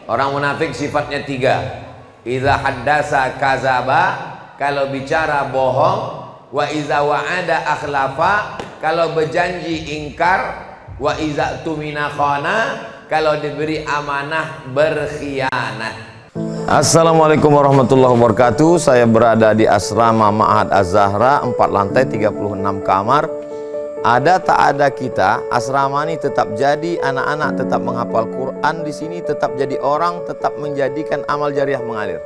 Orang munafik sifatnya tiga. Idza haddasa kazaba, kalau bicara bohong. Wa idza wa'ada akhlafa, kalau berjanji ingkar. Wa idza tumina khana, kalau diberi amanah berkhianat. Assalamualaikum warahmatullahi wabarakatuh. Saya berada di asrama Ma'had Az-Zahra, 4 lantai 36 kamar. Ada tak ada kita, asrama ini tetap jadi, anak-anak tetap menghafal Quran di sini, tetap jadi orang, tetap menjadikan amal jariah mengalir.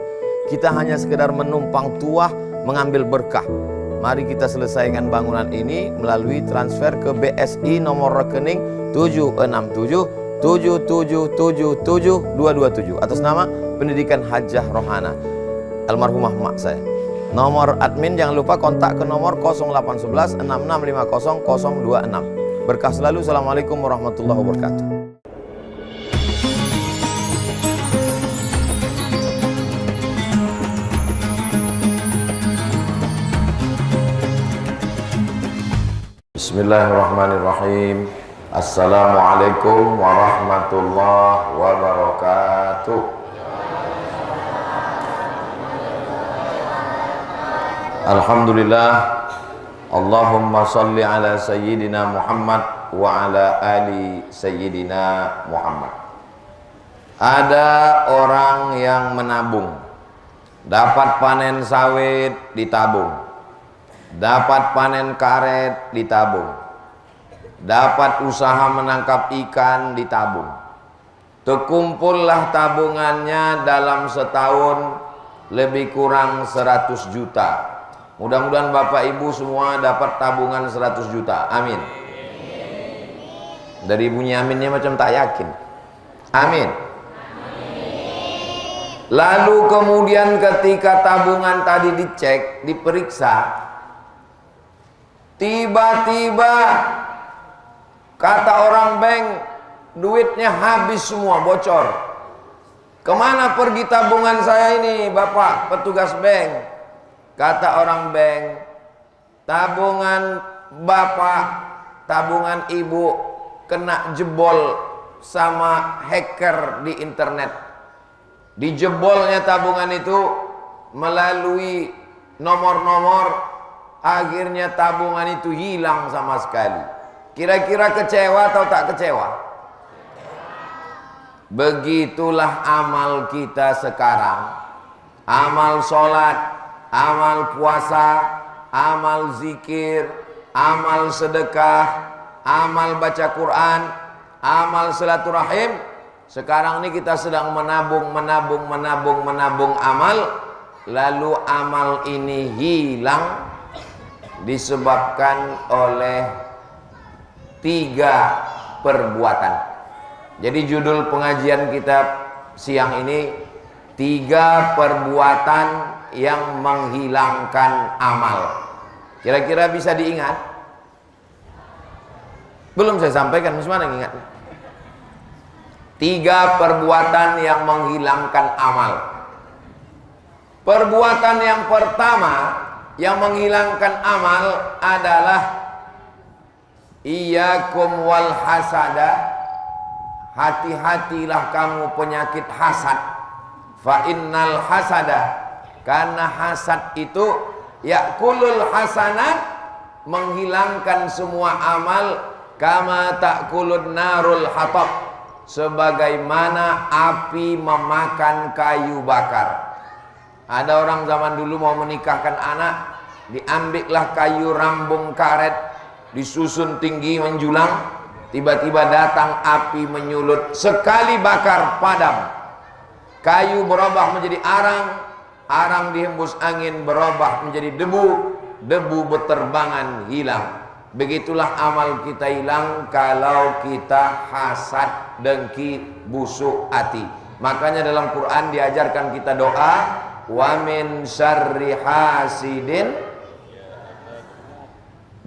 Kita hanya sekedar menumpang tuah, mengambil berkah. Mari kita selesaikan bangunan ini melalui transfer ke BSI nomor rekening 767 7777227 atas nama Pendidikan Hajah Rohana almarhumah mak saya. Nomor admin jangan lupa kontak ke nomor 0811 6650 026. Berkah selalu. Assalamualaikum warahmatullahi wabarakatuh. Bismillahirrahmanirrahim. Assalamualaikum warahmatullahi wabarakatuh. Alhamdulillah. Allahumma salli ala sayyidina Muhammad wa ala ali sayyidina Muhammad. Ada orang yang menabung, dapat panen sawit ditabung, dapat panen karet ditabung, dapat usaha menangkap ikan ditabung. Terkumpullah tabungannya dalam setahun lebih kurang 100 juta. Mudah-mudahan Bapak Ibu semua dapat tabungan 100 juta. Amin. Dari bunyi aminnya macam tak yakin. Amin. Lalu kemudian ketika tabungan tadi dicek, diperiksa, tiba-tiba kata orang bank, duitnya habis semua, bocor. Kemana pergi tabungan saya ini, Bapak petugas bank? Kata orang bank, tabungan Bapak, tabungan Ibu kena jebol sama hacker di internet. Dijebolnya tabungan itu melalui nomor-nomor, akhirnya tabungan itu hilang sama sekali. Kira-kira kecewa atau tak kecewa? Begitulah amal kita sekarang. Amal sholat, amal puasa, amal zikir, amal sedekah, amal baca Quran, amal silaturahim. Sekarang ini kita sedang menabung amal. Lalu amal ini hilang disebabkan oleh 3 perbuatan. Jadi judul pengajian kita siang ini 3 perbuatan yang menghilangkan amal. Kira-kira bisa diingat? Belum saya sampaikan, macam mana ingat? 3 perbuatan yang menghilangkan amal. Perbuatan yang pertama yang menghilangkan amal adalah iyyakum wal hasada. Hati-hatilah kamu penyakit hasad. Fa innal hasada, karena hasad itu yakulul hasanat, menghilangkan semua amal, kama takulun narul hatab, sebagaimana api memakan kayu bakar. Ada orang zaman dulu mau menikahkan anak, diambillah kayu rambung karet, disusun tinggi menjulang, tiba-tiba datang api menyulut, sekali bakar padam. Kayu berubah menjadi arang, arang dihembus angin berubah menjadi debu, debu berterbangan hilang. Begitulah amal kita hilang kalau kita hasad, dengki, busuk hati. Makanya dalam Quran diajarkan kita doa, wa min syarri hasidin.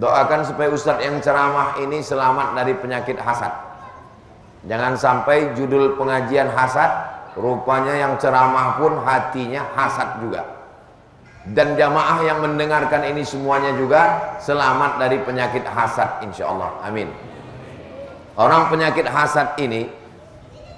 Doakan supaya ustadz yang ceramah ini selamat dari penyakit hasad. Jangan sampai judul pengajian hasad, rupanya yang ceramah pun hatinya hasad juga. Dan jamaah yang mendengarkan ini semuanya juga selamat dari penyakit hasad, insyaallah. Amin. Orang penyakit hasad ini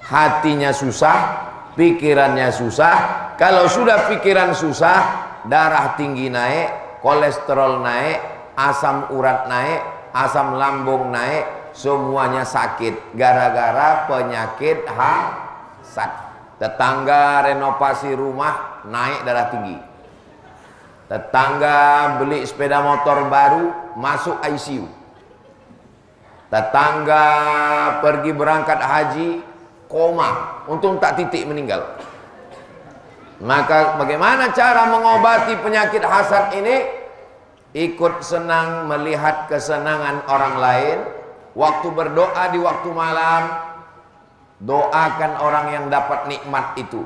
hatinya susah, pikirannya susah. Kalau sudah pikiran susah, darah tinggi naik, kolesterol naik, asam urat naik, asam lambung naik, semuanya sakit gara-gara penyakit hasad. Tetangga renovasi rumah naik darah tinggi. Tetangga beli sepeda motor baru masuk ICU. Tetangga pergi berangkat haji koma, untung tak titik meninggal. Maka bagaimana cara mengobati penyakit hasad ini? Ikut senang melihat kesenangan orang lain. Waktu berdoa di waktu malam, doakan orang yang dapat nikmat itu.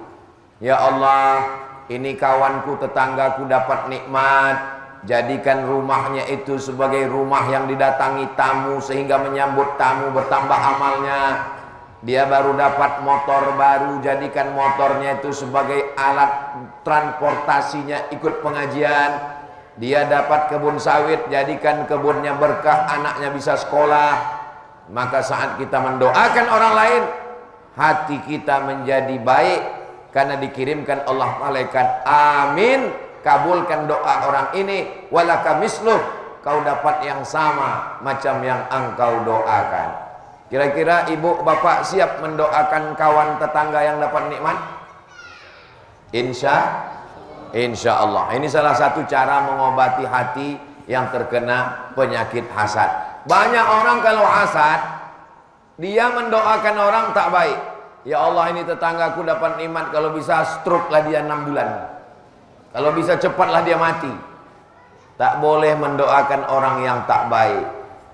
Ya Allah, ini kawanku, tetanggaku dapat nikmat, jadikan rumahnya itu sebagai rumah yang didatangi tamu sehingga menyambut tamu bertambah amalnya. Dia baru dapat motor baru, jadikan motornya itu sebagai alat transportasinya ikut pengajian. Dia dapat kebun sawit, jadikan kebunnya berkah, anaknya bisa sekolah. Maka saat kita mendoakan orang lain, hati kita menjadi baik karena dikirimkan Allah malaikat. Amin, kabulkan doa orang ini. Walaka misluh, kau dapat yang sama macam yang engkau doakan. Kira-kira ibu bapak siap mendoakan kawan tetangga yang dapat nikmat? Insya Allah. Ini salah satu cara mengobati hati yang terkena penyakit hasad. Banyak orang kalau hasad, dia mendoakan orang tak baik. Ya Allah, ini tetanggaku dapat nikmat, kalau bisa stroke lah dia 6 bulan. Kalau bisa cepatlah dia mati. Tak boleh mendoakan orang yang tak baik,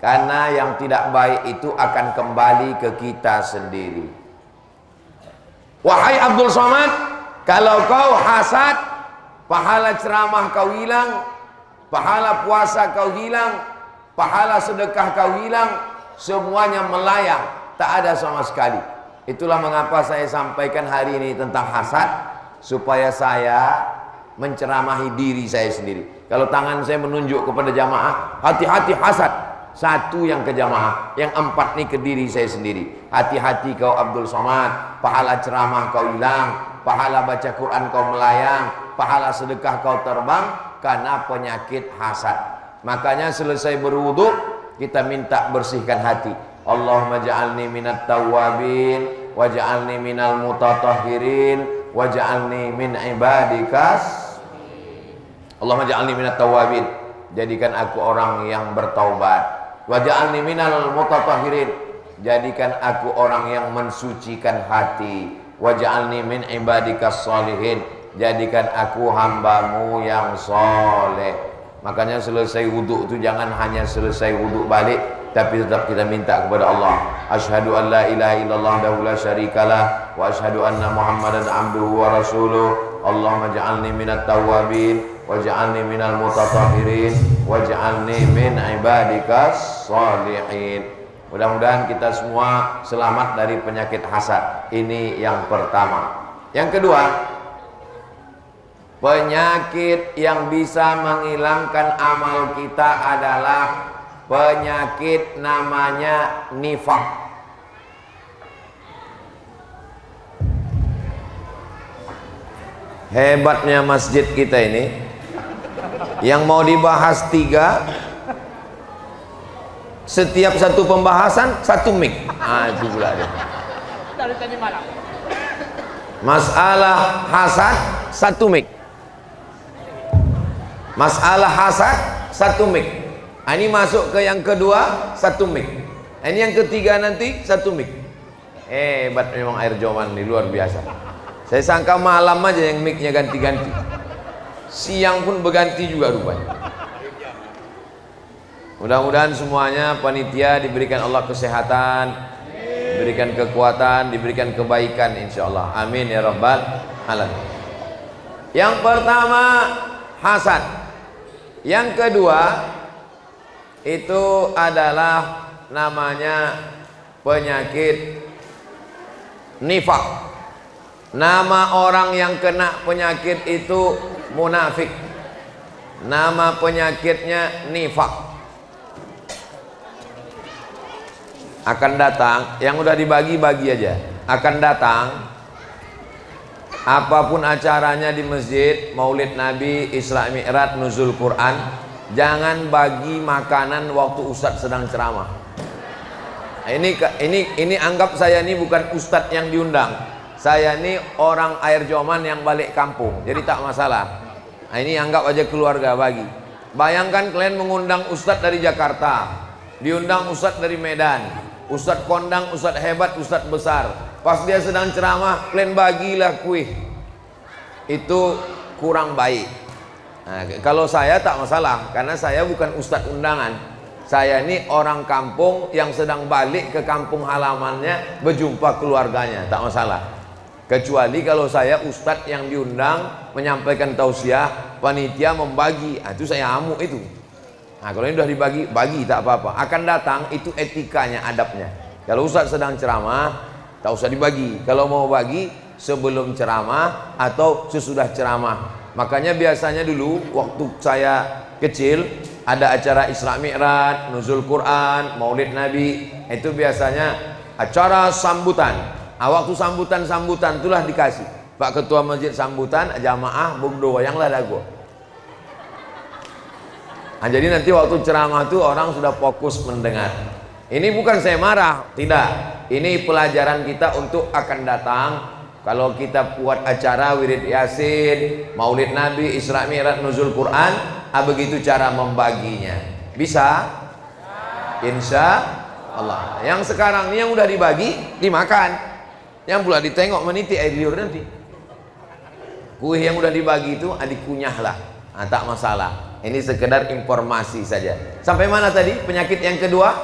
karena yang tidak baik itu akan kembali ke kita sendiri. Wahai Abdul Somad, kalau kau hasad, pahala ceramah kau hilang, pahala puasa kau hilang, pahala sedekah kau hilang, semuanya melayang, tak ada sama sekali. Itulah mengapa saya sampaikan hari ini tentang hasad, supaya saya menceramahi diri saya sendiri. Kalau tangan saya menunjuk kepada jamaah, hati-hati hasad. Satu yang ke jamaah, yang 4 nih ke diri saya sendiri. Hati-hati kau Abdul Somad, pahala ceramah kau hilang, pahala baca Quran kau melayang, pahala sedekah kau terbang karena penyakit hasad. Makanya selesai berwudu, kita minta bersihkan hati. Allahumma ja'alni minat tawwabin, waj'alni minal mutatahhirin, waj'alni min ibadikas. Allahumma ja'alni minat tawwabin, jadikan aku orang yang bertaubat. Waj'alni minal mutatahhirin, jadikan aku orang yang mensucikan hati. Waj'alni min ibadikas sholihin, jadikan aku hambamu yang soleh. Makanya selesai wudhu itu jangan hanya selesai wudhu balik, tapi tetap kita minta kepada Allah. Asyhadu an la ilaha illallah wahdahu la syarikalah, wa asyhadu anna Muhammadan abduhu wa rasuluh. Allahumma ja'alni minat tawwabin, waj'alni minal mutatahhirin, waj'alni min ibadikas sholihin. Mudah-mudahan kita semua selamat dari penyakit hasad. Ini yang pertama. Yang kedua, penyakit yang bisa menghilangkan amal kita adalah penyakit namanya nifaq. Hebatnya masjid kita ini, yang mau dibahas 3, setiap satu pembahasan 1 mic. Itu pula dia. Dari tadi malam. Masalah hasad 1 mic. Masalah hasad 1 mic. Ini masuk ke yang kedua 1 mic. Ini yang ketiga nanti 1 mic. Hebat memang air joman ini, luar biasa. Saya sangka malam aja yang mic-nya ganti-ganti. Siang pun berganti juga rupanya. Mudah-mudahan semuanya panitia diberikan Allah kesehatan, diberikan kekuatan, diberikan kebaikan insyaallah. Amin ya rabbal alamin. Yang pertama hasad. Yang kedua itu adalah namanya penyakit nifaq. Nama orang yang kena penyakit itu munafik. Nama penyakitnya nifaq. Akan datang, yang udah dibagi-bagi aja. Akan datang apapun acaranya di masjid, Maulid Nabi, Isra Mi'raj, nuzul Quran, jangan bagi makanan waktu ustadz sedang ceramah. Ini anggap saya ini bukan ustadz yang diundang. Saya ini orang air Joman yang balik kampung, jadi tak masalah. Nah, ini anggap aja keluarga bagi. Bayangkan kalian mengundang ustadz dari Jakarta, diundang ustadz dari Medan, ustadz kondang, ustadz hebat, ustadz besar. Pas dia sedang ceramah, kalian bagilah kue. Itu kurang baik. Nah, kalau saya tak masalah, karena saya bukan ustadz undangan. Saya ini orang kampung yang sedang balik ke kampung halamannya, berjumpa keluarganya, tak masalah. Kecuali kalau saya ustadz yang diundang menyampaikan tausiah, panitia membagi, itu saya amuk itu. Nah, kalau ini sudah dibagi, bagi tak apa-apa. Akan datang, itu etikanya, adabnya. Kalau ustadz sedang ceramah, tak usah dibagi. Kalau mau bagi, sebelum ceramah atau sesudah ceramah. Makanya biasanya dulu waktu saya kecil ada acara Isra Mi'raj, nuzul Quran, Maulid Nabi, itu biasanya acara sambutan. Waktu sambutan itulah dikasih Pak Ketua Masjid sambutan, jamaah bung doyanglah dago. Nah, jadi nanti waktu ceramah itu orang sudah fokus mendengar. Ini bukan saya marah, tidak. Ini pelajaran kita untuk akan datang. Kalau kita buat acara wirid yasin, Maulid Nabi, Isra Mi'raj, nuzul Quran, begitu cara membaginya. Bisa? Insya Allah. Yang sekarang ini yang udah dibagi, dimakan. Yang pula ditengok meniti air liur nanti. Kue yang udah dibagi itu dikunyah lah. Nah, tak masalah. Ini sekedar informasi saja. Sampai mana tadi? Penyakit yang kedua,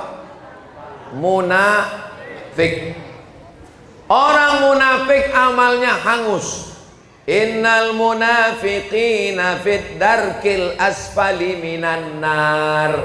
munafik. Orang munafik amalnya hangus. Innal munafiqina fid darkil asfali minan nar.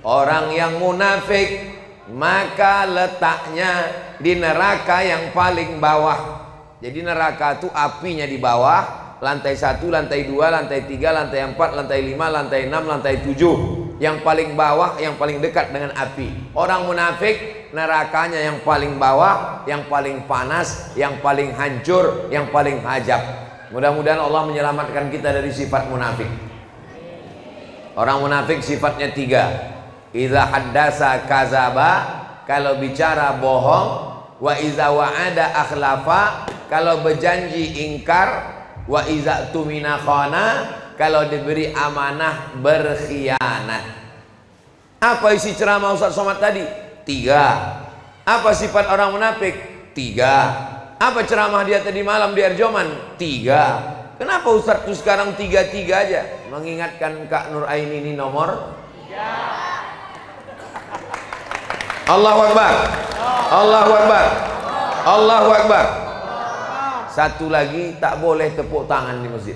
Orang yang munafik maka letaknya di neraka yang paling bawah. Jadi neraka itu apinya di bawah, lantai 1, lantai 2, lantai 3, lantai 4, lantai 5, lantai 6, lantai 7. Yang paling bawah, yang paling dekat dengan api. Orang munafik nerakanya yang paling bawah, yang paling panas, yang paling hancur, yang paling hajab. Mudah-mudahan Allah menyelamatkan kita dari sifat munafik. Orang munafik sifatnya 3. Idza haddasa kazaba, kalau bicara bohong. Wa iza wa'ada akhlafa, kalau berjanji ingkar. Wa iza tumina khana, kalau diberi amanah berkhianat. Apa isi ceramah Ustaz Somad tadi? 3. Apa sifat orang munafik? 3. Apa ceramah dia tadi malam di Erjoman? 3. Kenapa Ustaz tuh sekarang 3-3 aja? Mengingatkan Kak Nur Aini ini nomor 3. Allahu Akbar, Allahu Akbar, Allahu Akbar. Satu lagi, tak boleh tepuk tangan di masjid.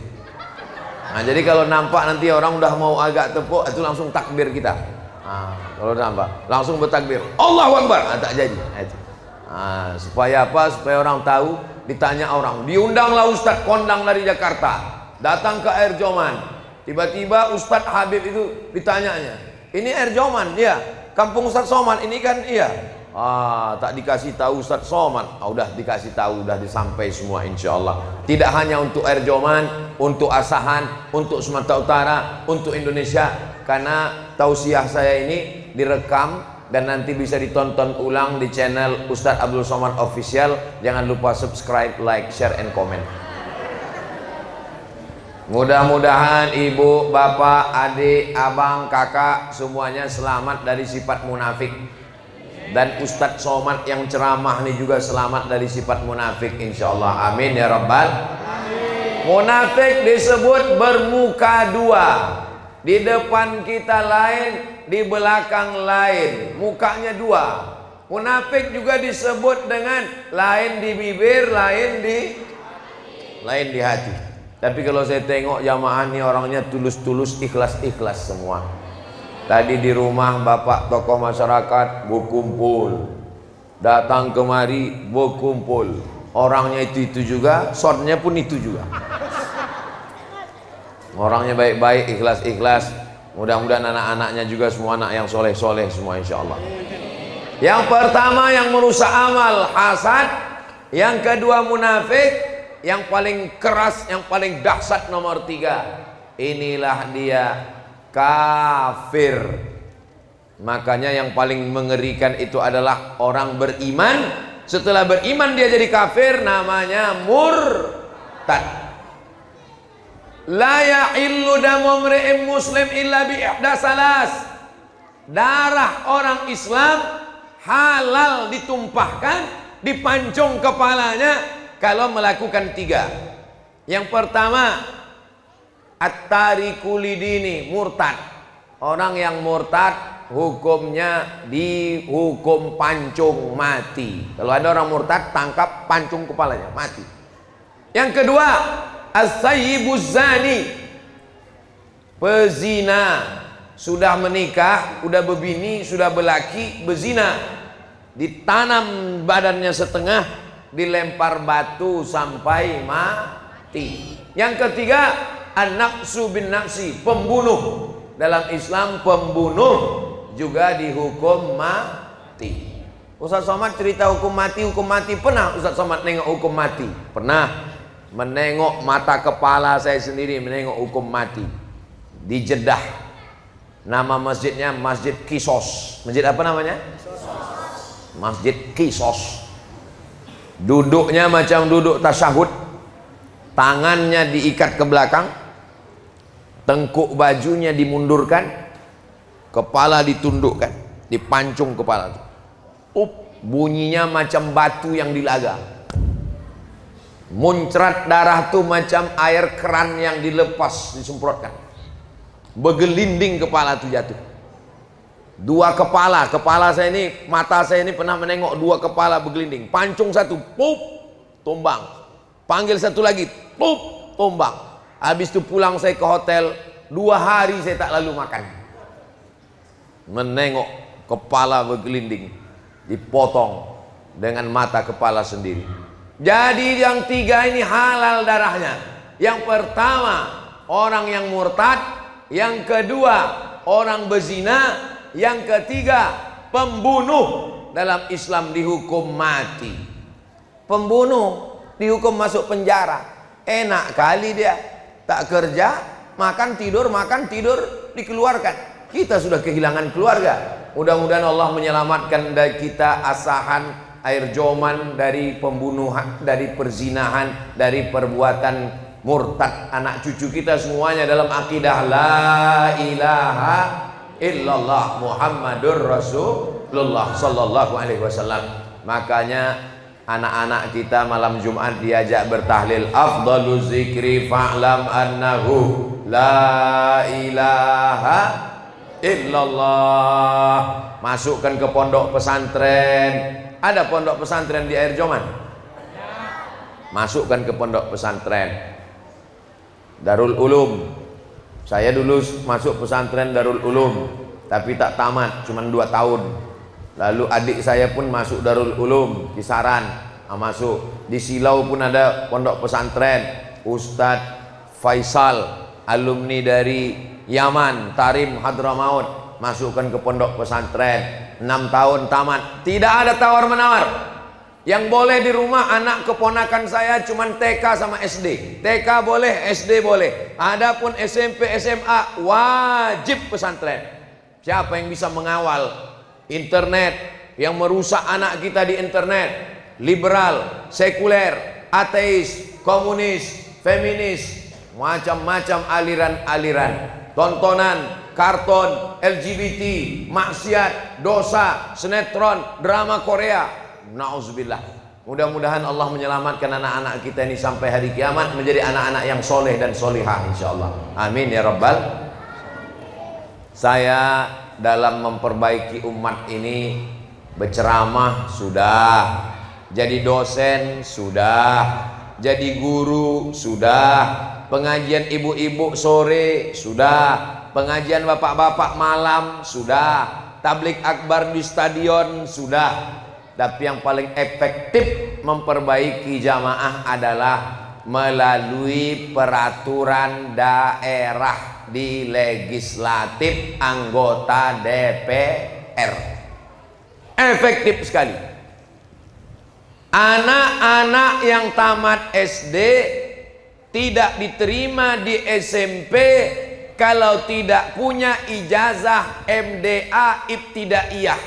Nah, jadi kalau nampak nanti orang udah mau agak tepuk, itu langsung takbir kita. Nah, kalau nampak langsung bertakbir, Allahu Akbar. Tak jadi. Nah, supaya apa? Supaya orang tahu. Ditanya orang, diundanglah Ustadz kondang dari Jakarta, datang ke Air Joman. Tiba-tiba Ustadz Habib itu ditanyanya, ini Air Joman? Ya. Kampung Ustadz Somad ini kan? Iya. Tak dikasih tahu Ustadz Somad. Udah dikasih tahu, udah disampai semua insya Allah. Tidak hanya untuk Air Joman, untuk Asahan, untuk Sumatera Utara, untuk Indonesia. Karena tausiah saya ini direkam dan nanti bisa ditonton ulang di channel Ustadz Abdul Somad Official. Jangan lupa subscribe, like, share, and comment. Mudah-mudahan ibu, bapak, adik, abang, kakak semuanya selamat dari sifat munafik. Dan Ustadz Somad yang ceramah ini juga selamat dari sifat munafik insyaallah. Amin ya rabbal alamin. Munafik disebut bermuka 2. Di depan kita lain, di belakang lain. Mukanya 2. Munafik juga disebut dengan lain di bibir, lain di hati. Tapi kalau saya tengok jamaah ini orangnya tulus-tulus, ikhlas-ikhlas semua. Tadi di rumah bapak tokoh masyarakat berkumpul, datang kemari berkumpul. Orangnya itu juga, shortnya pun itu juga. Orangnya baik-baik, ikhlas-ikhlas. Mudah-mudahan anak-anaknya juga semua anak yang soleh-soleh semua insya Allah. Yang pertama yang merusak amal, hasad. Yang kedua munafik. yang paling keras, yang paling dahsyat nomor 3. Inilah dia kafir. Makanya yang paling mengerikan itu adalah orang beriman, setelah beriman dia jadi kafir, namanya murtad. La ya'illu damu mri'in muslim illa bi ihda salas. Darah orang Islam halal ditumpahkan, dipancung kepalanya kalau melakukan 3. Yang pertama, at-tariku lidini, murtad. Orang yang murtad hukumnya dihukum pancung mati. Kalau ada orang murtad, tangkap, pancung kepalanya, mati. Yang kedua, as-sayyibuz zani, pezina, sudah menikah, sudah berbini, sudah berlaki, berzina, ditanam badannya setengah, dilempar batu sampai mati. Yang ketiga, an-naqsu bin naqsi, pembunuh. Dalam Islam pembunuh juga dihukum mati. Ustaz Somad cerita hukum mati. Pernah Ustaz Somad nengok hukum mati? Pernah. Menengok mata kepala saya sendiri, menengok hukum mati di Jeddah. Nama masjidnya Masjid Qisas. Masjid apa namanya? Masjid Qisas. Duduknya macam duduk tasyahud, tangannya diikat ke belakang, tengkuk bajunya dimundurkan, kepala ditundukkan, dipancung kepala. Bunyinya macam batu yang dilaga. Muncrat darah tuh macam air keran yang dilepas, disemprotkan. Bergelinding kepala tuh jatuh. 2 kepala, saya ini, mata saya ini pernah menengok 2 kepala bergelinding. Pancung satu, pup, tumbang. Panggil satu lagi, pup, tumbang. Habis itu pulang saya ke hotel, 2 hari saya tak lalu makan. Menengok kepala bergelinding, dipotong dengan mata kepala sendiri. Jadi yang 3 ini halal darahnya. Yang pertama, orang yang murtad. Yang kedua, orang berzina. Yang ketiga, pembunuh. Dalam Islam dihukum mati. Pembunuh dihukum masuk penjara. Enak kali dia, tak kerja, makan tidur, dikeluarkan. Kita sudah kehilangan keluarga. Mudah-mudahan Allah menyelamatkan dari kita asahan, air joman, dari pembunuhan, dari perzinahan, dari perbuatan murtad anak cucu kita semuanya dalam akidah la ilaha illallah Muhammadur Rasulullah sallallahu alaihi wasallam. Makanya anak-anak kita malam Jumat diajak bertahlil, afdaluz zikri fa'lam annahu la ilaha illallah. Masukkan ke pondok pesantren. Ada pondok pesantren di Air Joman? Masukkan ke pondok pesantren Darul Ulum. Saya dulu masuk pesantren Darul Ulum, tapi tak tamat, cuma 2 tahun. Lalu adik saya pun masuk Darul Ulum, Kisaran, masuk. Di Silau pun ada pondok pesantren Ustadz Faisal, alumni dari Yaman, Tarim, Hadramaut, masukkan ke pondok pesantren. 6 tahun tamat, tidak ada tawar menawar. Yang boleh di rumah anak keponakan saya cuman TK sama SD. TK boleh, SD boleh. Adapun SMP, SMA wajib pesantren. Siapa yang bisa mengawal internet yang merusak anak kita di internet? Liberal, sekuler, ateis, komunis, feminis, macam-macam aliran-aliran, tontonan, karton, LGBT, maksiat, dosa, sinetron, drama Korea. Nauzubillah. Mudah-mudahan Allah menyelamatkan anak-anak kita ini sampai hari kiamat menjadi anak-anak yang soleh dan solihah insyaallah. Amin ya rabbal. Saya dalam memperbaiki umat ini berceramah sudah, jadi dosen sudah, jadi guru sudah, pengajian ibu-ibu sore sudah, pengajian bapak-bapak malam sudah, tablik akbar di stadion sudah. Tapi yang paling efektif memperbaiki jamaah adalah melalui peraturan daerah di legislatif anggota DPR. Efektif sekali. Anak-anak yang tamat SD tidak diterima di SMP kalau tidak punya ijazah MDA Ibtidaiyah.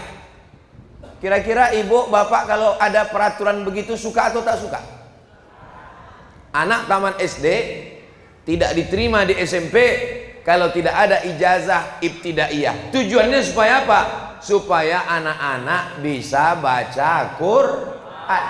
Kira-kira ibu bapak kalau ada peraturan begitu suka atau tak suka? Anak tamat SD tidak diterima di SMP kalau tidak ada ijazah Ibtidaiyah. Tujuannya supaya apa? Supaya anak-anak bisa baca Quran.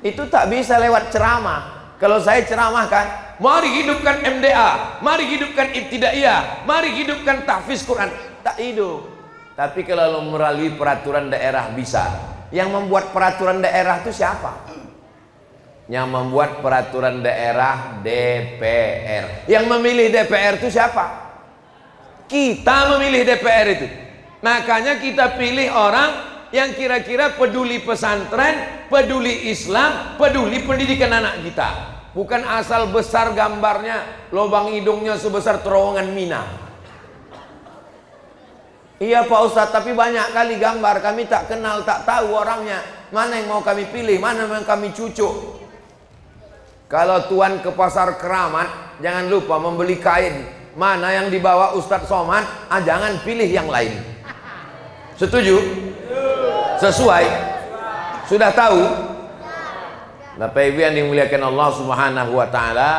Itu tak bisa lewat ceramah. Kalau saya ceramahkan, mari hidupkan MDA, mari hidupkan Ibtidaiyah, mari hidupkan tahfiz Quran, tak hidup. Tapi kalau melalui peraturan daerah bisa. Yang membuat peraturan daerah itu siapa? Yang membuat peraturan daerah DPR. Yang memilih DPR itu siapa? Kita memilih DPR itu. Makanya kita pilih orang yang kira-kira peduli pesantren, peduli Islam, peduli pendidikan anak kita. Bukan asal besar gambarnya, lubang hidungnya sebesar terowongan Mina. Iya Pak Ustadz, tapi banyak kali gambar kami tak kenal, tak tahu orangnya. Mana yang mau kami pilih, mana yang kami cucuk. Kalau tuan ke pasar Keramat, jangan lupa membeli kain. Mana yang dibawa Ustadz Somad, jangan pilih yang lain. Setuju? Sesuai? Sudah tahu? Bapak Ibu yang dimuliakan Allah Subhanahu wa taala,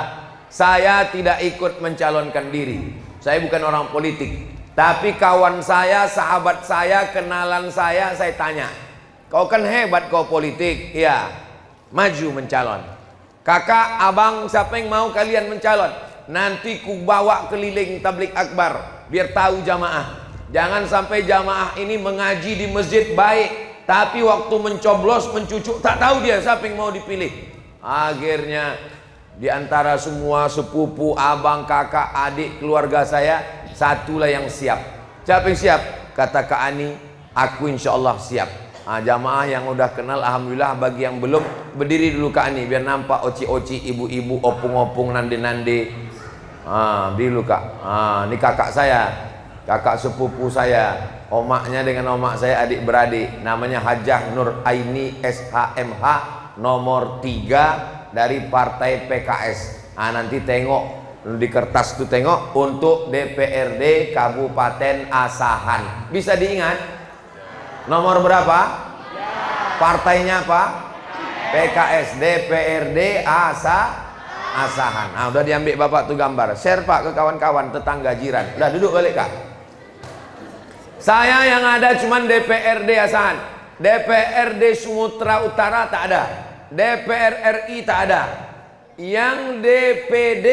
saya tidak ikut mencalonkan diri. Saya bukan orang politik. Tapi kawan saya, sahabat saya, kenalan saya tanya, kau kan hebat kau politik, ya, maju mencalon. Kakak, abang, siapa yang mau kalian mencalon? Nanti ku bawa keliling tablik akbar, biar tahu jamaah. Jangan sampai jamaah ini mengaji di masjid baik, tapi waktu mencoblos, mencucuk, tak tahu dia siapa yang mau dipilih. Akhirnya di antara semua sepupu, abang, kakak, adik, keluarga saya, satulah yang siap. Siapa yang siap? Kata Kak Ani, aku insya Allah siap. Jamaah yang udah kenal, alhamdulillah. Bagi yang belum, berdiri dulu Kak Ani, biar nampak oci-oci, ibu-ibu, opung-opung, nande-nande. Berdiri dulu Kak. Ini kakak saya, kakak sepupu saya, omaknya dengan omak saya adik beradik. Namanya Hajah Nur Aini SHMH, nomor 3 dari partai PKS. Nanti tengok di kertas itu, tengok untuk DPRD Kabupaten Asahan. Bisa diingat? Nomor berapa? Partainya apa? PKS, DPRD Asahan. Udah diambil bapak tuh gambar. Share Pak ke kawan-kawan, tetangga, jiran. Udah duduk balik Kak. Saya yang ada cuman DPRD Asahan. DPRD Sumatera Utara tak ada. DPR RI tak ada. Yang DPD,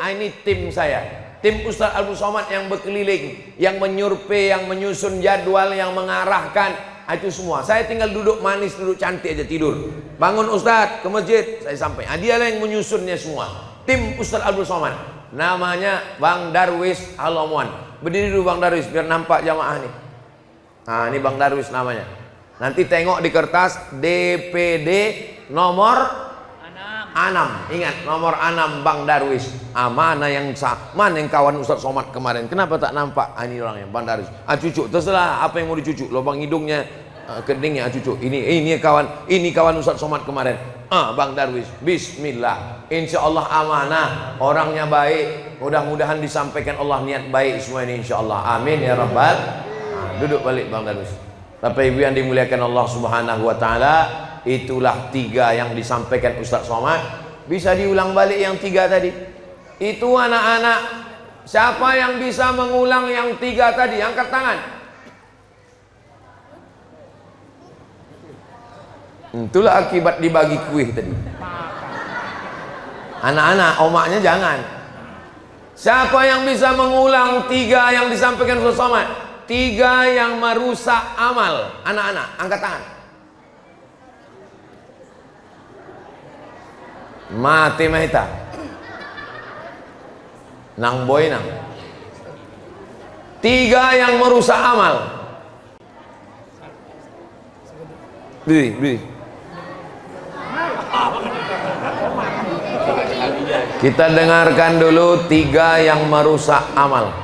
ini tim saya, tim Ustadz Abdul Somad yang berkeliling, yang menyurvei, yang menyusun jadwal, yang mengarahkan, itu semua. Saya tinggal duduk manis, duduk cantik aja, tidur. Bangun Ustadz ke masjid, saya sampai. Dia lah yang menyusunnya semua. Tim Ustadz Abdul Somad, namanya Bang Darwis Halomuan. Berdiri dulu Bang Darwis, biar nampak jamaah nih. Ini Bang Darwis namanya. Nanti tengok di kertas DPD nomor 6, ingat nomor 6 Bang Darwis. Mana yang mana yang kawan Ustadz Somad kemarin? Kenapa tak nampak? Ini orangnya Bang Darwis. Cucuk, terserah apa yang mau dicucuk. Lubang hidungnya, keningnya cucuk. Ini kawan Ustadz Somad kemarin. Bang Darwis. Bismillah. Insya Allah amanah. Orangnya baik. Mudah-mudahan disampaikan Allah niat baik semua ini insya Allah. Amin ya rabbal. Duduk balik Bang Darwis. Bapak Ibu yang dimuliakan Allah Subhanahu wa taala, itulah 3 yang disampaikan Ustadz Somad. Bisa diulang balik yang 3 tadi. Itu anak-anak. Siapa yang bisa mengulang yang 3 tadi? Angkat tangan. Itulah akibat dibagi kuih tadi. Anak-anak, omaknya jangan. Siapa yang bisa mengulang 3 yang disampaikan Ustadz Somad? 3 yang merusak amal. Anak-anak, angkat tangan. Mati mahita nang boy nang 3 yang merusak amal. Beri. Kita dengarkan dulu 3 yang merusak amal.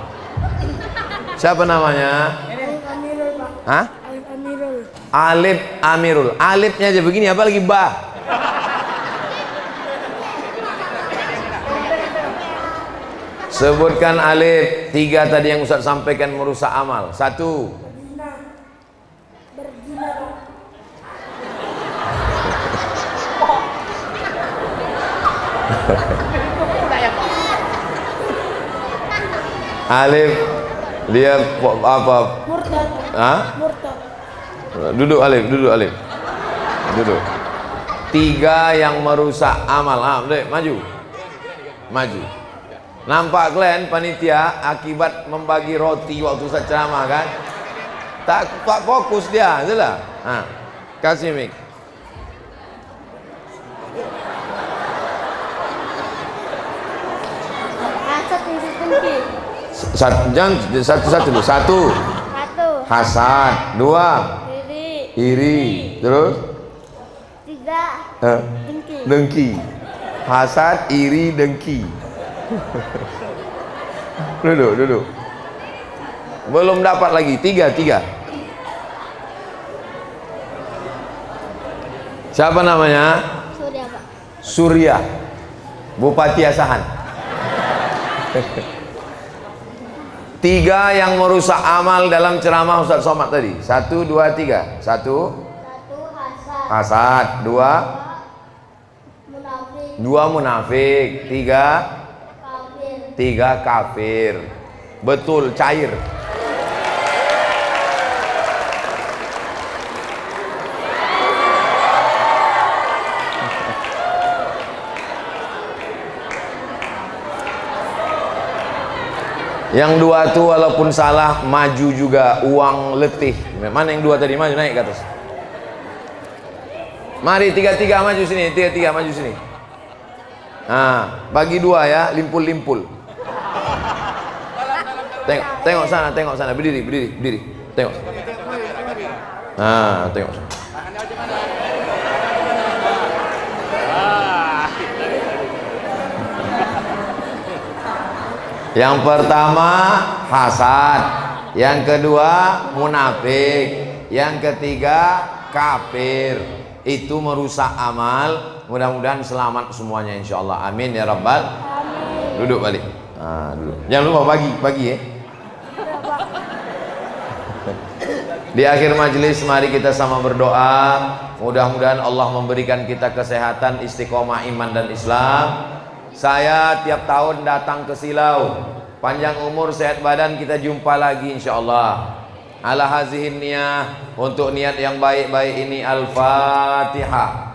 Siapa namanya? Alif amirul. Alifnya aja begini, apalagi ba. Sebutkan alif. 3 tadi yang Ustaz sampaikan merusak amal. 1. Alif dia apa? Murtad. Hah? Murtad. Duduk alif, duduk alif. Duduk. 3 yang merusak amal. Dek, maju. Maju. Nampak kalian panitia akibat membagi roti waktu Ustaz ceramah kan? Tak fokus dia, itulah. Kasih mic. Hasad isi dengki. Jangan satu-satu dulu. 1. 1. Hasad. 2. Iri. Terus 3. Dengki. dengki. Hasad, iri, dengki. Duduk. Belum dapat lagi. 3. Siapa namanya? Surya, Pak. Surya, Bupati Asahan. 3 yang merusak amal dalam ceramah Ustaz Somad tadi. 1, 2, 3. 1. 1. Hasad. Hasad. 2. Munafik. 2 munafik. 3. Kafir. 3 kafir. Betul, cair. Yang 2 tuh walaupun salah maju juga, uang letih. Mana yang 2 tadi? Maju, naik ke atas. Mari 3 maju sini, 3 maju sini. Bagi 2 ya, limpul. Tengok sana, berdiri. Tengok. Tengok sana. Yang pertama hasad, yang kedua munafik, yang ketiga kafir. Itu merusak amal. Mudah-mudahan selamat semuanya insyaallah. Amin ya rabbal. Amin. Duduk balik. Duduk. Jangan lupa bagi ya. Di akhir majelis mari kita sama berdoa. Mudah-mudahan Allah memberikan kita kesehatan, istiqomah iman dan Islam. Saya tiap tahun datang ke Silau. Panjang umur, sehat badan, kita jumpa lagi insyaallah. Ala hazihin niyah, untuk niat yang baik-baik ini. Al-Fatihah.